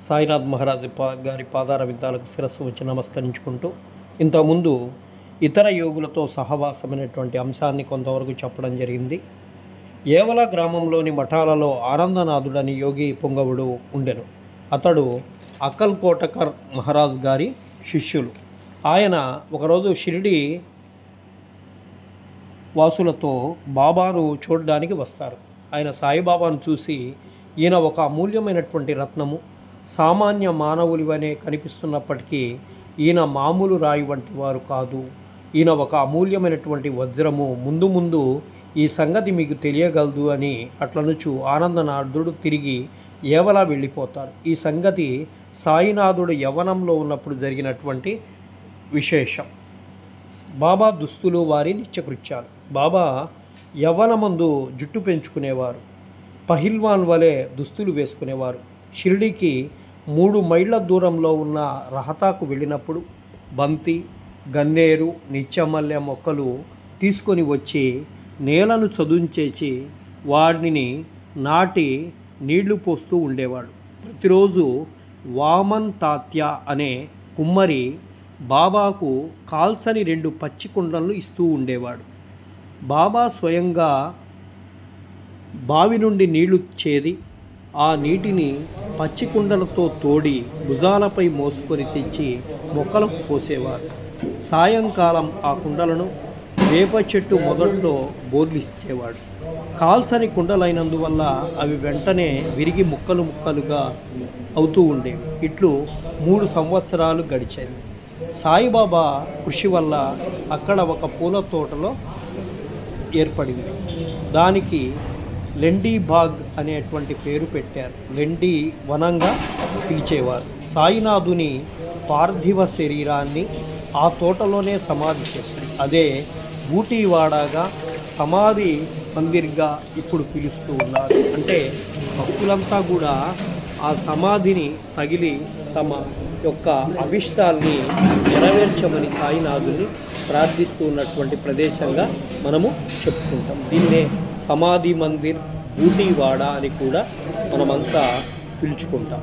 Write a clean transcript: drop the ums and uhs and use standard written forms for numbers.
సాయినాథ్ మహారాజ్ గారి పాదార విద్యాలకు శిరస్సు వచ్చి నమస్కరించుకుంటూ ఇంతకుముందు ఇతర యోగులతో సహవాసమైనటువంటి అంశాన్ని కొంతవరకు చెప్పడం జరిగింది. ఏవల గ్రామంలోని మఠాలలో ఆనందనాథుడని యోగి పొంగవుడు ఉండెను. అతడు అక్కల్ కోటకర్ మహారాజ్ గారి శిష్యులు. ఆయన ఒకరోజు షిరిడి వాసులతో బాబాను చూడడానికి వస్తారు. ఆయన సాయిబాబాను చూసి, ఈయన ఒక అమూల్యమైనటువంటి రత్నము, సామాన్య మానవులివనే కనిపిస్తున్నప్పటికీ ఈయన మామూలు రాయి వంటి వారు కాదు, ఈయన ఒక అమూల్యమైనటువంటి వజ్రము, ముందు ముందు ఈ సంగతి మీకు తెలియగలదు అని అట్లనుచు ఆనందనాథుడు తిరిగి ఏవలా వెళ్ళిపోతారు. ఈ సంగతి సాయినాథుడు యవ్వనంలో ఉన్నప్పుడు జరిగినటువంటి విశేషం. బాబా దుస్తులు వారి నిత్యకృత్యాలు. బాబా యవ్వనమందు జుట్టు పెంచుకునేవారు, పహిల్వాన్ వలె దుస్తులు వేసుకునేవారు. షిరిడీకి 3 మైళ్ళ దూరంలో ఉన్న రహతాకు వెళ్ళినప్పుడు బంతి, గన్నేరు, నిత్యమల్లె మొక్కలు తీసుకొని వచ్చి నేలను చదుంచేసి వాటిని నాటి నీళ్లు పోస్తూ ఉండేవాడు. ప్రతిరోజు వామన్ తాత్య అనే కుమ్మరి బాబాకు కాల్చని 2 పచ్చి కుండలను ఇస్తూ ఉండేవాడు. బాబా స్వయంగా బావి నుండి నీళ్లు చేది ఆ నీటిని పచ్చి కుండలతో తోడి భుజాలపై మోసుకొని తెచ్చి మొక్కలకు పోసేవారు. సాయంకాలం ఆ కుండలను వేప చెట్టు మొదట్లో బోర్లిచ్చేవాడు. కాల్సని కుండలైనందువల్ల అవి వెంటనే విరిగి ముక్కలు ముక్కలుగా అవుతూ ఉండేవి. ఇట్లు 3 సంవత్సరాలు గడిచేవి. సాయిబాబా కృషి వల్ల అక్కడ ఒక పూల తోటలో ఏర్పడింది. దానికి లెండీ బాగ్ అనేటువంటి పేరు పెట్టారు. లెండీ వనంగా పిలిచేవారు. సాయినాథుని పార్థివ శరీరాన్ని ఆ తోటలోనే సమాధి చేశారు. అదే బూటీవాడగా సమాధి మందిర్గా ఇప్పుడు పిలుస్తూ ఉన్నారు. అంటే భక్తులంతా కూడా ఆ సమాధిని తగిలి తమ యొక్క అభిష్టాల్ని నెరవేర్చమని సాయినాథుని ప్రార్థిస్తూ ఉన్నటువంటి ప్రదేశంగా మనము చెప్పుకుంటాం. దీన్నే సమాధి మందిర్, బూటీవాడ అని కూడా మనమంతా పిలుచుకుంటాం.